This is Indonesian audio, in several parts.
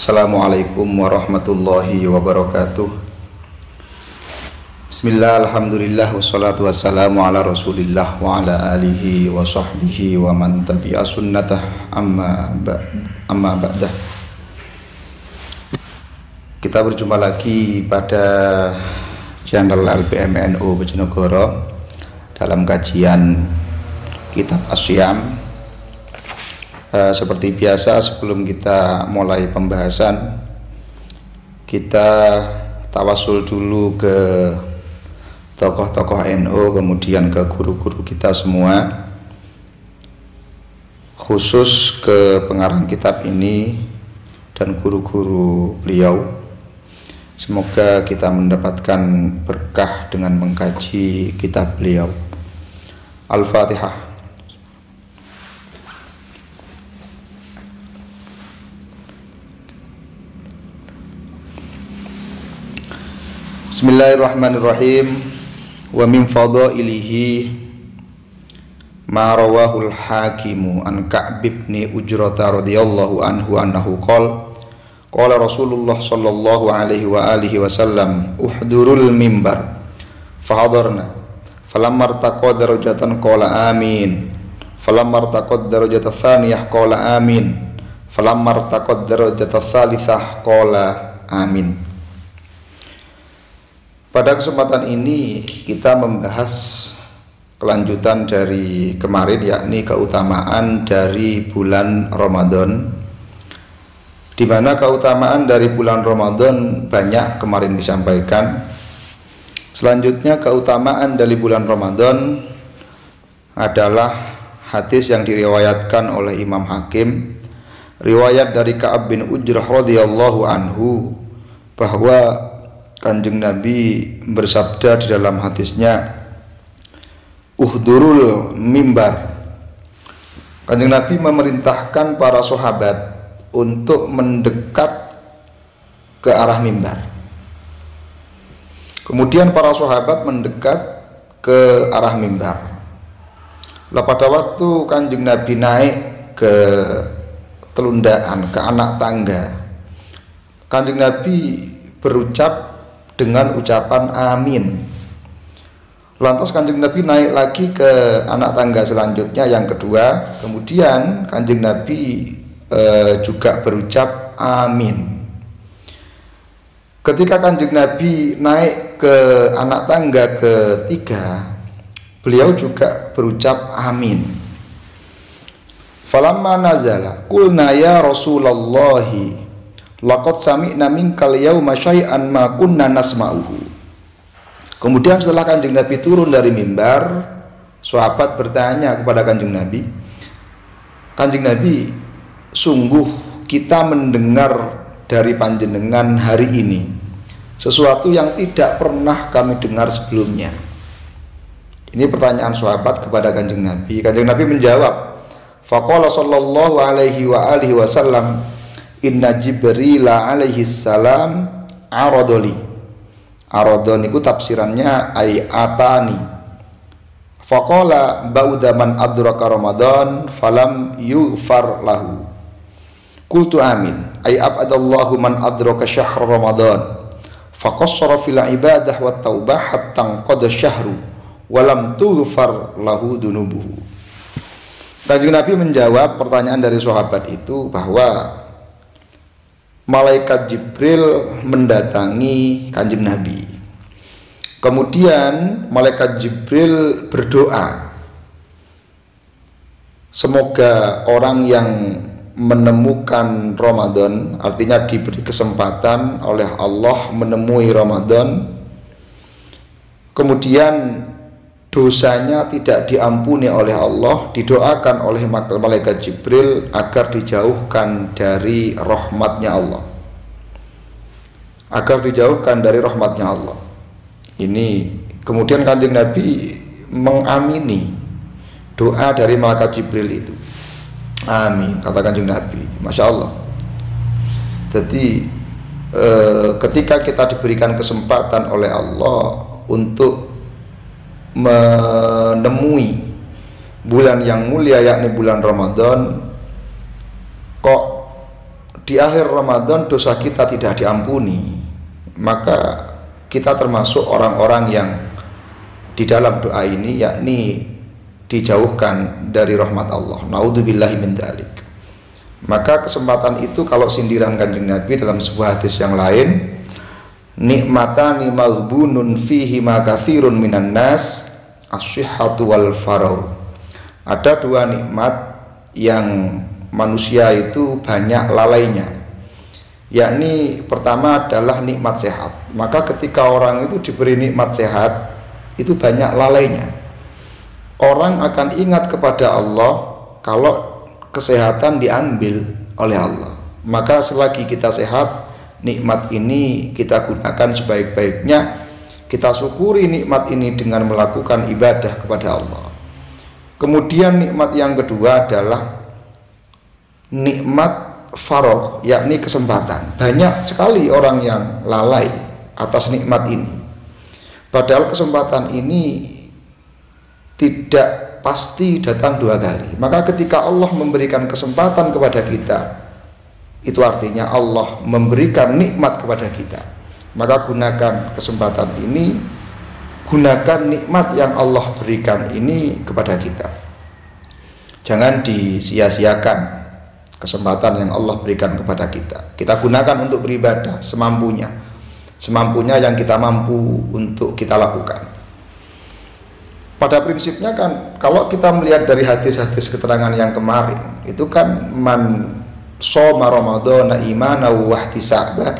Assalamualaikum warahmatullahi wabarakatuh. Bismillah, alhamdulillah, wassalatu wassalamu ala rasulillah wa ala alihi wa sahbihi wa man tabi'a sunnatah amma ba'dah. Kita berjumpa lagi pada channel LPMNU Bojonegoro dalam kajian kitab As-Syiyam. Seperti biasa, sebelum kita mulai pembahasan, kita tawasul dulu ke tokoh-tokoh NU, kemudian ke guru-guru kita semua, khusus ke pengarang kitab ini dan guru-guru beliau. Semoga kita mendapatkan berkah dengan mengkaji kitab beliau. Al-Fatihah. Bismillahirrahmanirrahim. Wa min fadailihi ma rawahul hakimu an Ka'b bin Ujrata radhiyallahu anhu annahu qala Rasulullah sallallahu alaihi wa alihi wasallam uhdurul mimbar fahadarna falamma irtaqa darajatan qala amin falamma irtaqa darajatan tsaniyah qala amin falamma irtaqa darajatan tsalitsah qala amin. Pada kesempatan ini kita membahas kelanjutan dari kemarin, yakni keutamaan dari bulan Ramadan, di mana keutamaan dari bulan Ramadan banyak kemarin disampaikan. Selanjutnya, keutamaan dari bulan Ramadan adalah hadis yang diriwayatkan oleh Imam Hakim, riwayat dari Ka'ab bin Ujrah radhiyallahu anhu, bahwa Kanjeng Nabi bersabda di dalam hadisnya, uhdurul mimbar. Kanjeng Nabi memerintahkan para sahabat untuk mendekat ke arah mimbar. Kemudian para sahabat mendekat ke arah mimbar. Pada waktu Kanjeng Nabi naik ke telundaan, ke anak tangga, Kanjeng Nabi berucap dengan ucapan amin. Lantas Kanjeng Nabi naik lagi ke anak tangga selanjutnya, yang kedua. Kemudian Kanjeng Nabi juga berucap amin. Ketika Kanjeng Nabi naik ke anak tangga ketiga, beliau juga berucap amin. Falamma nazala qulna ya Rasulullahi laqad sami'na minkal yauma syai'an ma kunna nasma'uhu. Kemudian setelah Kanjeng Nabi turun dari mimbar, sahabat bertanya kepada Kanjeng Nabi, Kanjeng Nabi, sungguh kita mendengar dari panjenengan hari ini sesuatu yang tidak pernah kami dengar sebelumnya. Ini pertanyaan sahabat kepada Kanjeng Nabi. Kanjeng Nabi menjawab, faqala sallallahu alaihi wa alihi wasallam, inna Jibril alaihi salam aradoli. Aradon itu tafsirannya ayatani. Faqala ba'da man adraka Ramadan falam yughfar lahu. Qultu amin. Ay abadallahu man adraka syahr Ramadan faqassara fil ibadah wat taubah hatta qada syahru walam tughfar lahu dunubuhu. Kanjeng Nabi menjawab pertanyaan dari sahabat itu bahwa malaikat Jibril mendatangi Kanjeng Nabi. Kemudian malaikat Jibril berdoa, semoga orang yang menemukan Ramadan, artinya diberi kesempatan oleh Allah menemui Ramadan, kemudian dosanya tidak diampuni oleh Allah, didoakan oleh malaikat Jibril agar dijauhkan dari rahmatnya Allah, agar dijauhkan dari rahmatnya Allah. Ini kemudian Kanjeng Nabi mengamini doa dari malaikat Jibril itu. Amin, kata Kanjeng Nabi. Masya Allah. Jadi ketika kita diberikan kesempatan oleh Allah untuk menemui bulan yang mulia, yakni bulan Ramadan, kok di akhir Ramadan dosa kita tidak diampuni, maka kita termasuk orang-orang yang di dalam doa ini, yakni dijauhkan dari rahmat Allah. Naudzubillahi min dzalik. Maka kesempatan itu kalau sindiran Kanjeng Nabi dalam sebuah hadis yang lain, nikmatani maghbunun fihi ma katsirun minan nas as-sihhatu wal faragh. Ada dua nikmat yang manusia itu banyak lalainya, yakni pertama adalah nikmat sehat. Maka ketika orang itu diberi nikmat sehat, itu banyak lalainya. Orang akan ingat kepada Allah kalau kesehatan diambil oleh Allah. Maka selagi kita sehat, nikmat ini kita gunakan sebaik-baiknya. Kita syukuri nikmat ini dengan melakukan ibadah kepada Allah. Kemudian nikmat yang kedua adalah nikmat faragh, yakni kesempatan. Banyak sekali orang yang lalai atas nikmat ini, padahal kesempatan ini tidak pasti datang dua kali. Maka ketika Allah memberikan kesempatan kepada kita, itu artinya Allah memberikan nikmat kepada kita. Maka gunakan kesempatan ini, gunakan nikmat yang Allah berikan ini kepada kita. Jangan disia-siakan kesempatan yang Allah berikan kepada kita. Kita gunakan untuk beribadah semampunya yang kita mampu untuk kita lakukan. Pada prinsipnya kan, kalau kita melihat dari hadis-hadis keterangan yang kemarin, itu kan man shoma ramadhana imanan wa ihtisaban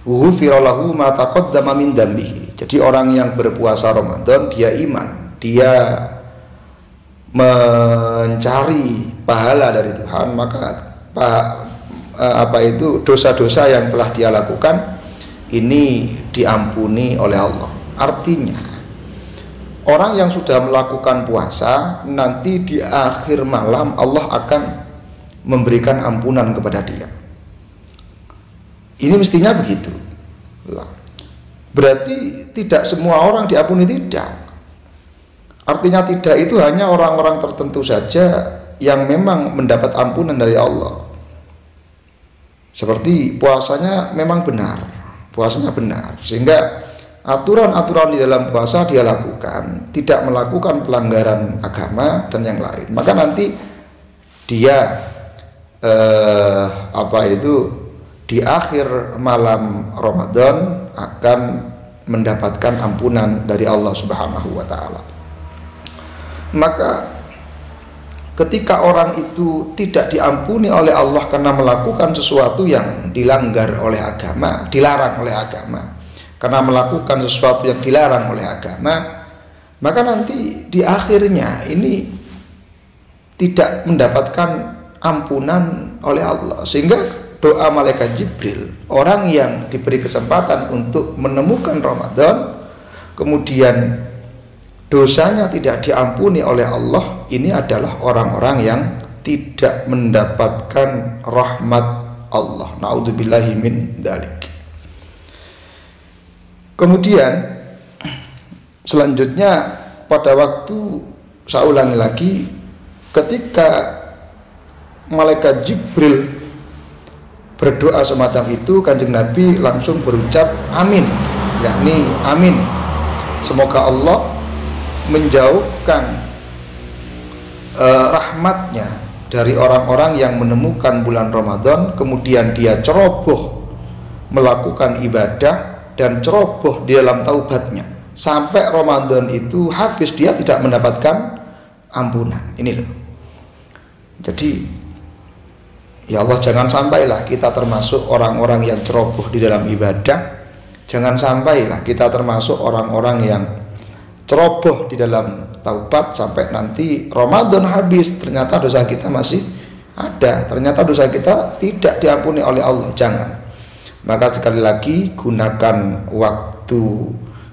ghufira lahu ma taqaddama min dambihi. Jadi orang yang berpuasa Ramadan, dia iman, dia mencari pahala dari Tuhan, maka dosa-dosa yang telah dia lakukan ini diampuni oleh Allah. Artinya orang yang sudah melakukan puasa, nanti di akhir malam Allah akan memberikan ampunan kepada dia. Ini mestinya begitu. Berarti tidak semua orang diampuni, tidak. Artinya tidak itu hanya orang-orang tertentu saja yang memang mendapat ampunan dari Allah. Seperti puasanya memang benar, sehingga aturan-aturan di dalam puasa dia lakukan, tidak melakukan pelanggaran agama dan yang lain. Maka nanti dia di akhir malam Ramadan akan mendapatkan ampunan dari Allah Subhanahu wa taala. Maka ketika orang itu tidak diampuni oleh Allah karena melakukan sesuatu yang dilanggar oleh agama, dilarang oleh agama, karena melakukan sesuatu yang dilarang oleh agama, maka nanti di akhirnya ini tidak mendapatkan ampunan oleh Allah. Sehingga doa malaikat Jibril, orang yang diberi kesempatan untuk menemukan Ramadan, kemudian dosanya tidak diampuni oleh Allah, ini adalah orang-orang yang tidak mendapatkan rahmat Allah. Naudzubillahi min dzalik. Kemudian selanjutnya, pada waktu, saya ulangi lagi, ketika malaikat Jibril berdoa semacam itu, Kanjeng Nabi langsung berucap amin, yakni amin, semoga Allah menjauhkan rahmatnya dari orang-orang yang menemukan bulan Ramadan, kemudian dia ceroboh melakukan ibadah dan ceroboh di dalam taubatnya, sampai Ramadan itu habis dia tidak mendapatkan ampunan. Ini loh. Jadi ya Allah, jangan sampailah kita termasuk orang-orang yang ceroboh di dalam ibadah. Jangan sampailah kita termasuk orang-orang yang ceroboh di dalam taubat, sampai nanti Ramadan habis ternyata dosa kita masih ada, ternyata dosa kita tidak diampuni oleh Allah. Jangan. Maka sekali lagi, gunakan waktu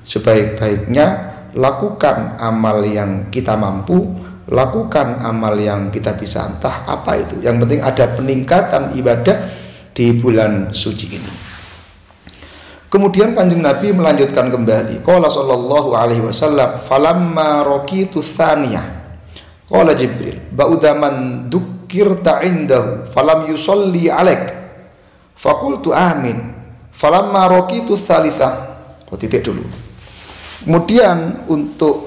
sebaik-baiknya, lakukan amal yang kita mampu, lakukan amal yang kita bisa, entah apa itu, yang penting ada peningkatan ibadah di bulan suci ini. Kemudian Kanjeng Nabi melanjutkan kembali, qala sallallahu alaihi wasallam, falamma raqitu tsaniyah qala Jibril ba'da man dukkirta indahu falam yusalli alaik Fakultu amin. Falamma raqitu tsalitsah. Titik dulu. Kemudian untuk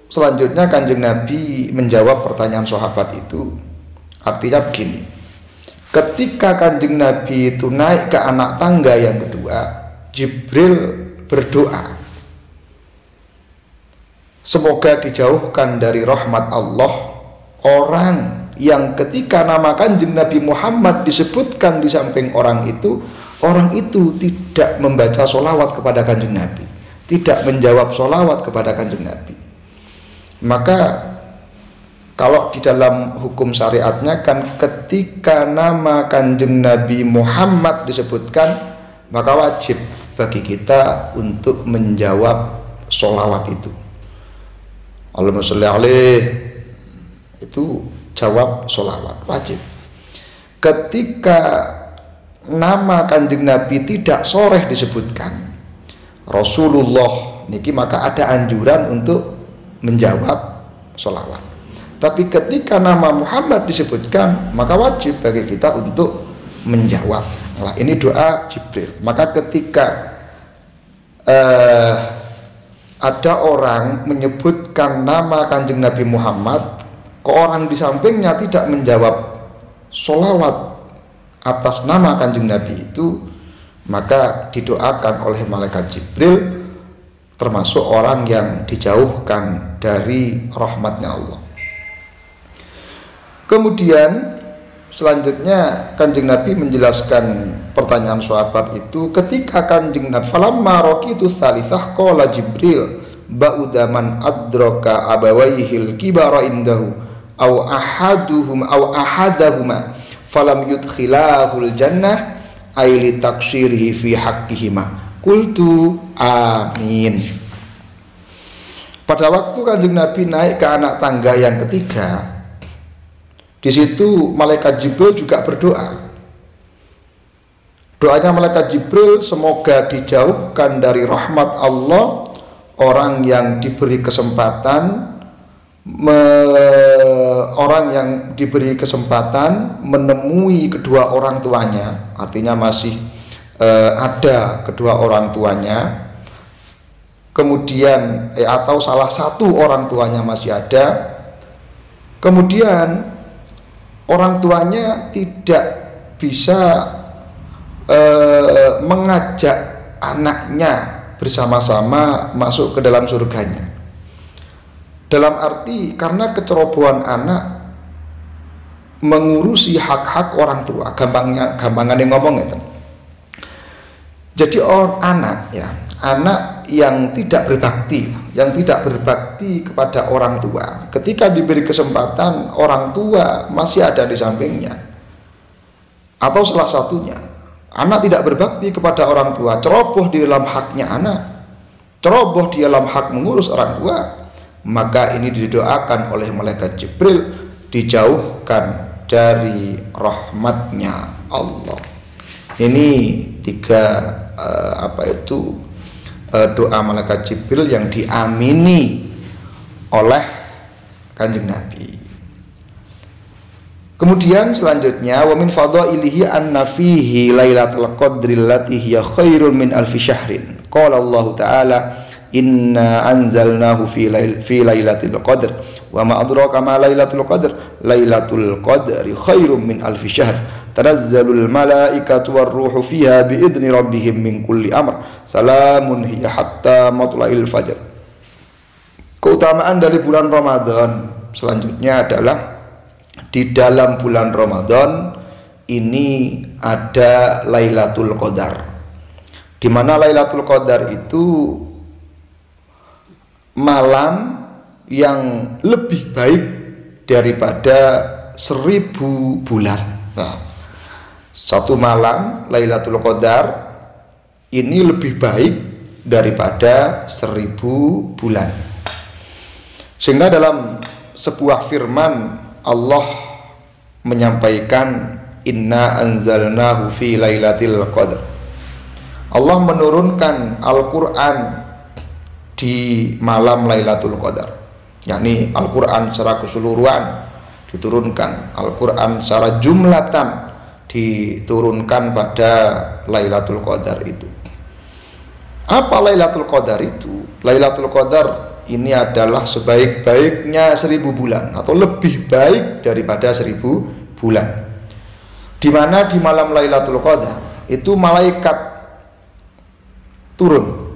selanjutnya Kanjeng Nabi menjawab pertanyaan sahabat itu. Artinya begini. Ketika Kanjeng Nabi itu naik ke anak tangga yang kedua, Jibril berdoa, semoga dijauhkan dari rahmat Allah orang yang ketika nama Kanjeng Nabi Muhammad disebutkan di samping orang itu tidak membaca sholawat kepada Kanjeng Nabi, tidak menjawab sholawat kepada Kanjeng Nabi. Maka kalau di dalam hukum syariatnya kan ketika nama Kanjeng Nabi Muhammad disebutkan, maka wajib bagi kita untuk menjawab sholawat itu. Allahumma sholli alaih, itu jawab sholawat wajib. Ketika nama Kanjeng Nabi tidak soreh disebutkan Rasulullah niki, maka ada anjuran untuk menjawab sholawat. Tapi ketika nama Muhammad disebutkan, maka wajib bagi kita untuk menjawab. Nah, ini doa Jibril. Maka ketika ada orang menyebutkan nama Kanjeng Nabi Muhammad, ke orang di sampingnya tidak menjawab sholawat atas nama Kanjeng Nabi itu, maka didoakan oleh malaikat Jibril termasuk orang yang dijauhkan dari rahmatnya Allah. Kemudian selanjutnya Kanjeng Nabi menjelaskan pertanyaan sahabat itu ketika Kanjeng Nabi falamma raqitu tsalitsah qala Jibril ba'da man adraka abawaihil kibara indahu aw ahadahuma falam yudkhilahul jannah ay li taqsirihi fi haqqihima qultu amin. Pada waktu Kanjeng Nabi naik ke anak tangga yang ketiga, di situ malaikat Jibril juga berdoa. Doanya malaikat Jibril, semoga dijauhkan dari rahmat Allah orang yang diberi kesempatan menemui kedua orang tuanya, artinya masih ada kedua orang tuanya, kemudian atau salah satu orang tuanya masih ada, kemudian orang tuanya tidak bisa mengajak anaknya bersama-sama masuk ke dalam surganya. Dalam arti karena kecerobohan anak mengurusi hak-hak orang tua, gampangan yang ngomong itu. Jadi anak yang tidak berbakti kepada orang tua, ketika diberi kesempatan orang tua masih ada di sampingnya, atau salah satunya anak tidak berbakti kepada orang tua, ceroboh di dalam haknya anak, ceroboh di dalam hak mengurus orang tua, maka ini didoakan oleh malaikat Jibril dijauhkan dari rahmatnya Allah. Ini tiga doa malaikat Jibril yang diamini oleh Kanjeng Nabi. Kemudian selanjutnya wa min fadhailihi anna fihi lailatul qadri allati hiya khairun min alfi syahrin. Qala Allah Ta'ala inna anzalnahu fi lailatul qadr wa ma adraka ma lailatul qadr lailatul qadri khairum min alfi syahr tanazzalul malaikatu war ruhu fiha bi idzni rabbihim min kulli amr salamun hiya hatta matla'il fajr. Keutamaan dari bulan Ramadan selanjutnya adalah di dalam bulan Ramadan ini ada Lailatul Qadar, di mana Lailatul Qadar itu malam yang lebih baik daripada 1000 bulan. Nah, satu malam Lailatul Qadar ini lebih baik daripada 1000 bulan. Sehingga dalam sebuah firman Allah menyampaikan inna anzalnahu fi lailatul qadr. Allah menurunkan Al-Qur'an di malam Lailatul Qadar, yakni Al-Qur'an secara keseluruhan diturunkan, Al-Qur'an secara jumlatan diturunkan pada Lailatul Qadar itu. Apa Lailatul Qadar itu? Lailatul Qadar ini adalah sebaik-baiknya 1000 bulan atau lebih baik daripada 1000 bulan. Di mana di malam Lailatul Qadar itu malaikat turun.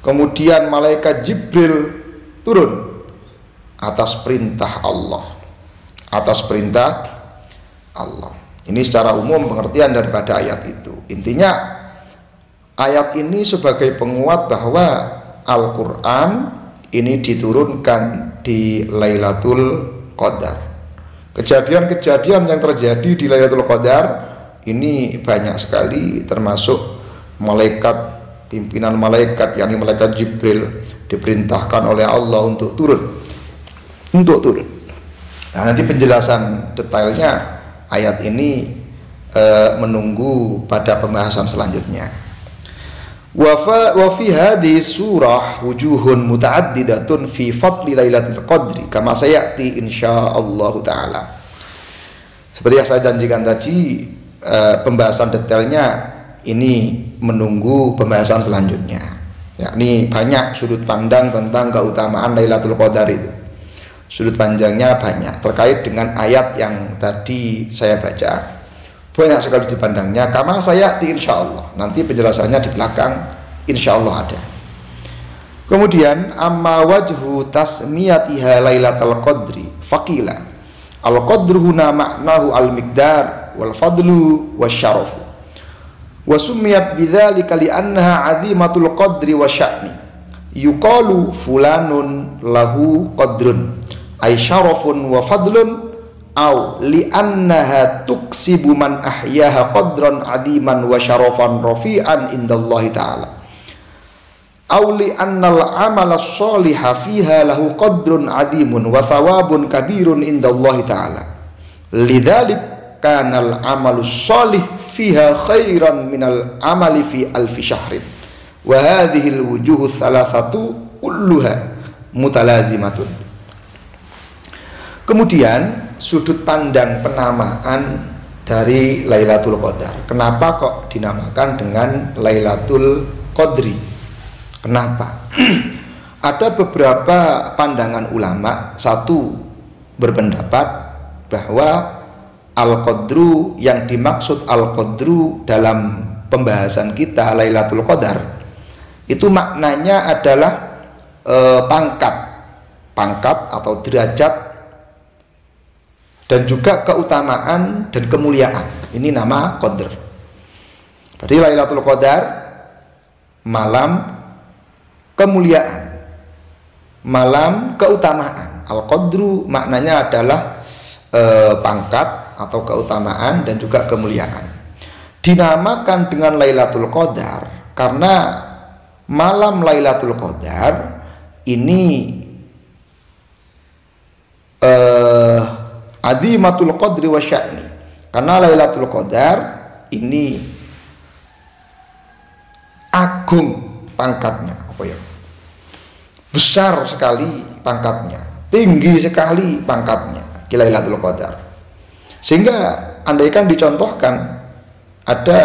Kemudian malaikat Jibril turun atas perintah Allah. Atas perintah Allah. Ini secara umum pengertian daripada ayat itu. Intinya ayat ini sebagai penguat bahwa Al-Quran ini diturunkan di Lailatul Qadar. Kejadian-kejadian yang terjadi di Lailatul Qadar ini banyak sekali, termasuk malaikat, pimpinan malaikat, yakni malaikat Jibril diperintahkan oleh Allah untuk turun. Nah, nanti penjelasan detailnya ayat ini menunggu pada pembahasan selanjutnya. Wa fi hadhihi surah wujuhun muta'addidatun fi fadli Lailatul Qadri kama sayati insyaallah taala. Seperti yang saya janjikan tadi, pembahasan detailnya ini menunggu pembahasan selanjutnya. Yakni banyak sudut pandang tentang keutamaan Lailatul Qadar itu. Sudut pandangnya banyak terkait dengan ayat yang tadi saya baca. Banyak sekali dipandangnya. Kama sayati insyaallah. Nanti penjelasannya di belakang insyaallah ada. Kemudian amma wajhu tasmiyatiha Lailatul Qadri faqila al-qadru huna ma'nahu al-miqdar wal fadlu wasyarafu wa summiyat bidzalika li'annaha 'azimatul qadri wa sya'ni yuqalu fulanun lahu qadrun ay syarafun wa fadlun aw li'annaha tuksibu man ahyaha qadran 'aziman wa syarafan rafi'an indallahi ta'ala aw li'annal 'amala sholiha fiha lahu qadrun 'azimun wa thawabun kabirun indallahi ta'ala lidzalik kanal 'amalu sholih fiha khairan minal 'amali fi alfi syahrin wa hadhihi al-wujuhu thalathatu kulluha mutalazimatun. Kemudian sudut pandang penamaan dari Lailatul Qadar. Kenapa kok dinamakan dengan Lailatul Qadri? Kenapa? Ada beberapa pandangan ulama. Satu berpendapat bahwa Al-Qadru, yang dimaksud Al-Qadru dalam pembahasan kita Lailatul Qadar itu maknanya adalah pangkat atau derajat dan juga keutamaan dan kemuliaan. Ini nama Qadr. Berarti Lailatul Qadar malam kemuliaan, malam keutamaan. Al-Qadru maknanya adalah pangkat atau keutamaan dan juga kemuliaan. Dinamakan dengan Lailatul Qadar karena malam Lailatul Qadar ini azimatul qadri wa sya'ni. Karena Lailatul Qadar ini agung pangkatnya, besar sekali pangkatnya, tinggi sekali pangkatnya di Lailatul Qadar. Sehingga andaikan dicontohkan ada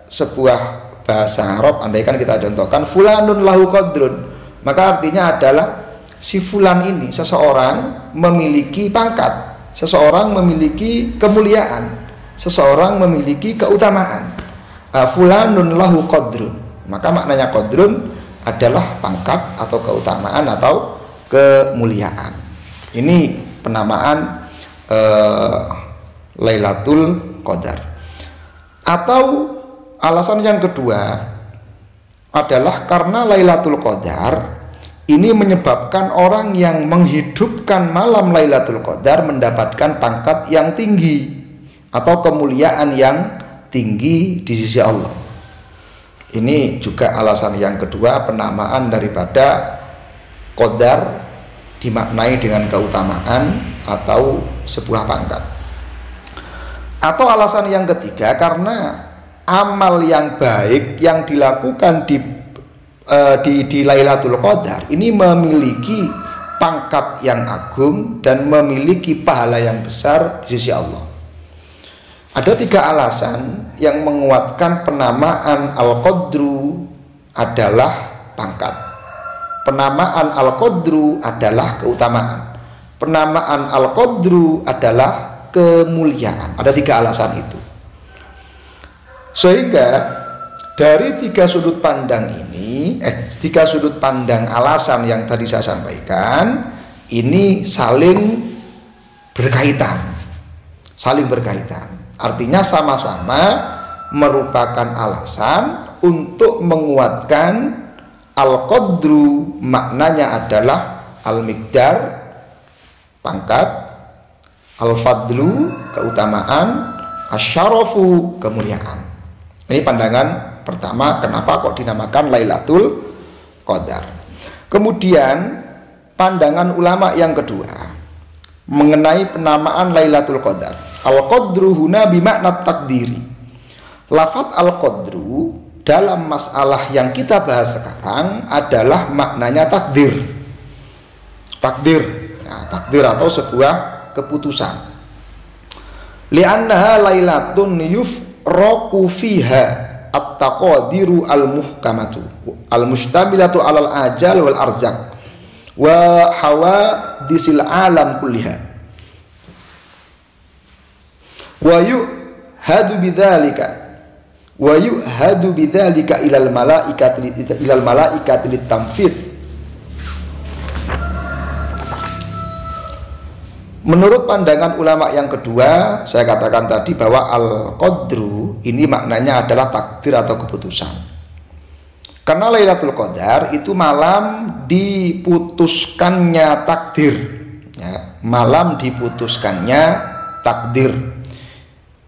sebuah bahasa Arab, andaikan kita contohkan fulanun lahu qadrun, maka artinya adalah si fulan ini, seseorang memiliki pangkat, seseorang memiliki kemuliaan, seseorang memiliki keutamaan. Fulanun lahu qadrun, maka maknanya qadrun adalah pangkat atau keutamaan atau kemuliaan. Ini penamaan Lailatul Qadar. Atau alasan yang kedua adalah karena Lailatul Qadar ini menyebabkan orang yang menghidupkan malam Lailatul Qadar mendapatkan pangkat yang tinggi atau kemuliaan yang tinggi di sisi Allah. Ini juga alasan yang kedua, penamaan daripada Qadar dimaknai dengan keutamaan atau sebuah pangkat. Atau alasan yang ketiga, karena amal yang baik yang dilakukan di Lailatul Qadar ini memiliki pangkat yang agung dan memiliki pahala yang besar di sisi Allah. Ada 3 alasan yang menguatkan penamaan Al-Qadru adalah pangkat. Penamaan Al-Qadru adalah keutamaan. Penamaan Al-Qadru adalah kemuliaan. Ada 3 alasan itu. Sehingga dari 3 sudut pandang ini, 3 sudut pandang alasan yang tadi saya sampaikan, ini saling berkaitan. Saling berkaitan. Artinya sama-sama merupakan alasan untuk menguatkan Al-Qadru, maknanya adalah Al-Miqdar, pangkat, Al-Fadlu, keutamaan, Asy-Syarafu, kemuliaan. Ini pandangan pertama kenapa kok dinamakan Lailatul Qadar. Kemudian pandangan ulama yang kedua mengenai penamaan Lailatul Qadar. Al-Qadru huna bimakna takdiri. Lafaz Al-Qadru dalam masalah yang kita bahas sekarang adalah maknanya takdir. Takdir, ya, takdir atau sebuah keputusan. Li'annaha lailatun yufraqu fiha at-taqadiru al-muhkamatu al-mushtamilatu alal ajal wal arzaq wa hawadisil alam kulliha. Wa yuhadu bidzalika ilal malaikati litamfid. Menurut pandangan ulama yang kedua, saya katakan tadi bahwa Al-Qadru ini maknanya adalah takdir atau keputusan. Karena Lailatul Qadar itu malam diputuskannya takdir, ya, malam diputuskannya takdir.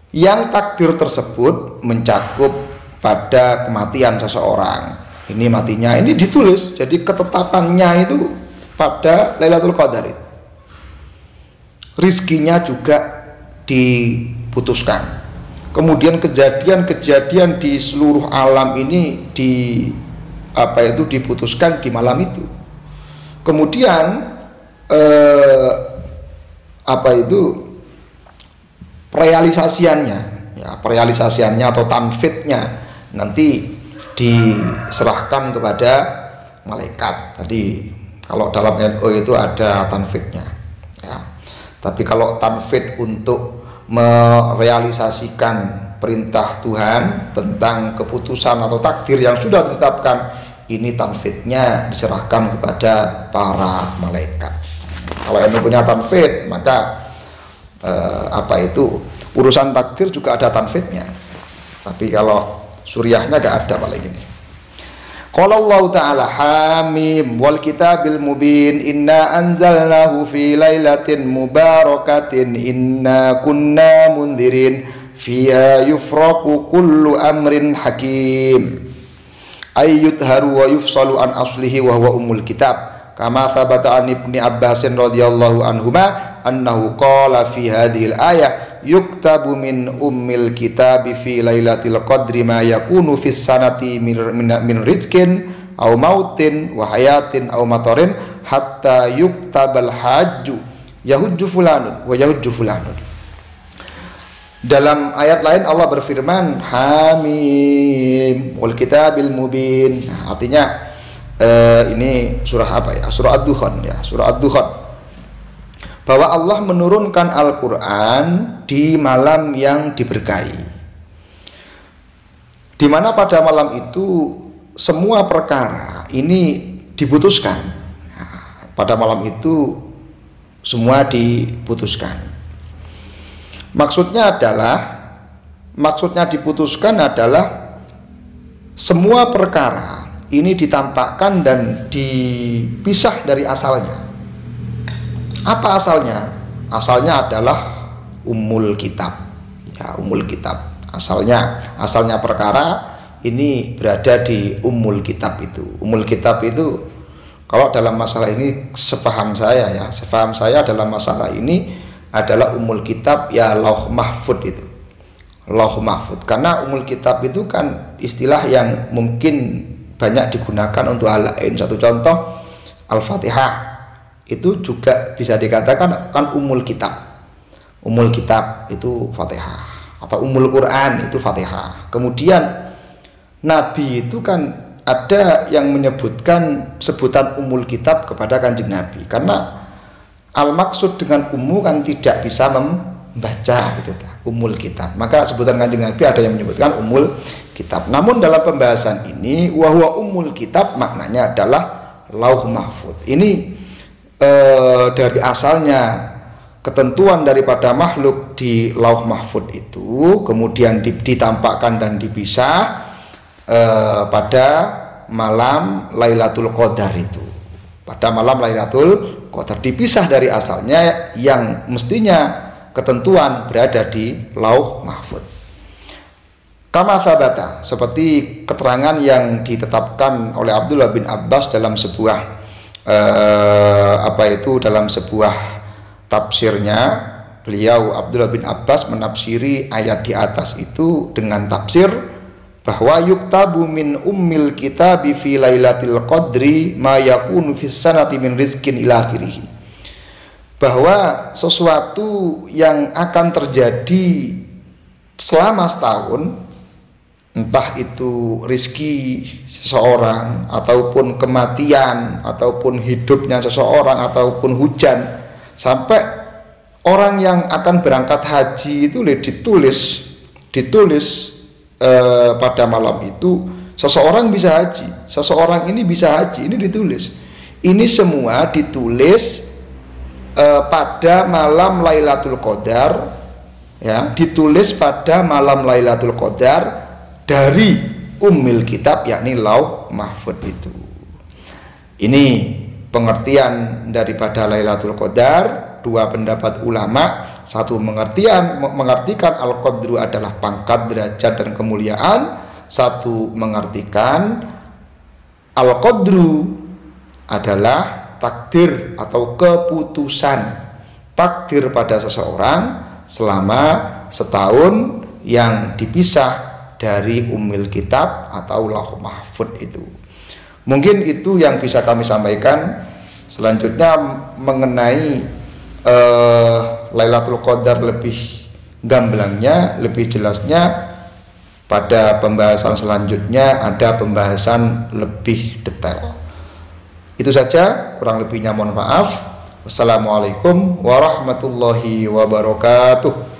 Yang takdir tersebut mencakup pada kematian seseorang. Ini matinya, ini ditulis. Jadi ketetapannya itu pada Lailatul Qadar itu. Rizkinya juga diputuskan. Kemudian kejadian-kejadian di seluruh alam ini diputuskan di malam itu. Kemudian realisasiannya atau tanfidnya nanti diserahkan kepada malaikat. Tadi kalau dalam NU itu ada tanfidnya, ya. Tapi kalau tanfid untuk merealisasikan perintah Tuhan tentang keputusan atau takdir yang sudah ditetapkan, ini tanfidnya diserahkan kepada para malaikat. Kalau NU punya tanfid, maka urusan takdir juga ada tanfidnya. Tapi kalau suriahnya gak ada paling ini. Qala Allah Ta'ala Hamim wal kitabil mubin inna anzalnahu fi lailatin mubarakatin inna kunna mundirin fiha yufraqu kullu amrin hakim ayyudharu wa yufsalu an aslihi wa huwa umul kitab kama thabata an Ibni Abbasin radhiyallahu anhuma annahu qala fi hadhil ayah yuktabu min ummil kitabi fi lailatul qadri ma yakunu fis sanati min rizkin aw mautin wa hayatin aw matarin hatta yuktabal hajju yahujju fulanun wa yahujju fulanun. Dalam ayat lain Allah berfirman Hamim wal kitabil mubin. Nah, artinya ini surah apa ya? Surah Ad-Dukhan ya, surah Ad-Dukhan. Bahwa Allah menurunkan Al-Quran di malam yang diberkahi, di mana pada malam itu semua perkara ini diputuskan. Nah, pada malam itu semua diputuskan. Maksudnya diputuskan adalah semua perkara ini ditampakkan dan dipisah dari asalnya. Apa asalnya? Asalnya adalah Ummul Kitab. Ya, Ummul Kitab. Asalnya perkara ini berada di Ummul Kitab itu. Ummul Kitab itu kalau dalam masalah ini sepaham saya dalam masalah ini adalah Ummul Kitab ya Lauh Mahfud itu. Lauh Mahfud. Karena Ummul Kitab itu kan istilah yang mungkin banyak digunakan untuk hal lain. Satu contoh Al-Fatihah itu juga bisa dikatakan kan Ummul Kitab. Ummul Kitab itu Fatihah. atau Ummul Quran itu Fatihah. Kemudian Nabi itu kan ada yang menyebutkan sebutan Ummul Kitab kepada Kanjeng Nabi, karena al-maksud dengan ummu kan tidak bisa membaca gitu, Ummul Kitab. Maka sebutan Kanjeng Nabi ada yang menyebutkan Ummul Kitab. Namun dalam pembahasan ini wahwa Ummul Kitab maknanya adalah Lauh Mahfuz. Ini dari asalnya ketentuan daripada makhluk di Lauh Mahfuz itu kemudian ditampakkan dan dipisah pada malam Lailatul Qadar itu. Pada malam Lailatul Qadar dipisah dari asalnya yang mestinya ketentuan berada di Lauh Mahfuz. Kama sabata, seperti keterangan yang ditetapkan oleh Abdullah bin Abbas dalam sebuah dalam sebuah tafsirnya. Beliau Abdullah bin Abbas menafsiri ayat di atas itu dengan tafsir bahwa yuktabu min ummil kitabi fi lailatul qadri ma yakunu fis sanati min rizqin ila akhirih, bahwa sesuatu yang akan terjadi selama setahun, entah itu rizki seseorang ataupun kematian ataupun hidupnya seseorang ataupun hujan, sampai orang yang akan berangkat haji itu ditulis pada malam itu seseorang bisa haji, seseorang ini bisa haji, ini ditulis. Ini semua ditulis pada malam Lailatul Qadar, ya, ditulis pada malam Lailatul Qadar dari Ummul Kitab, yakni Lauh Mahfuz itu. Ini pengertian daripada Lailatul Qadar. Dua pendapat ulama, satu mengartikan Al-Qadru adalah pangkat, derajat dan kemuliaan, satu mengartikan Al-Qadru adalah takdir atau keputusan takdir pada seseorang selama setahun yang dipisah dari Ummul Kitab atau Lauh Mahfuz itu. Mungkin itu yang bisa kami sampaikan. Selanjutnya mengenai Lailatul Qadar lebih gamblangnya, lebih jelasnya pada pembahasan selanjutnya, ada pembahasan lebih detail. Itu saja, kurang lebihnya mohon maaf. Wassalamualaikum warahmatullahi wabarakatuh.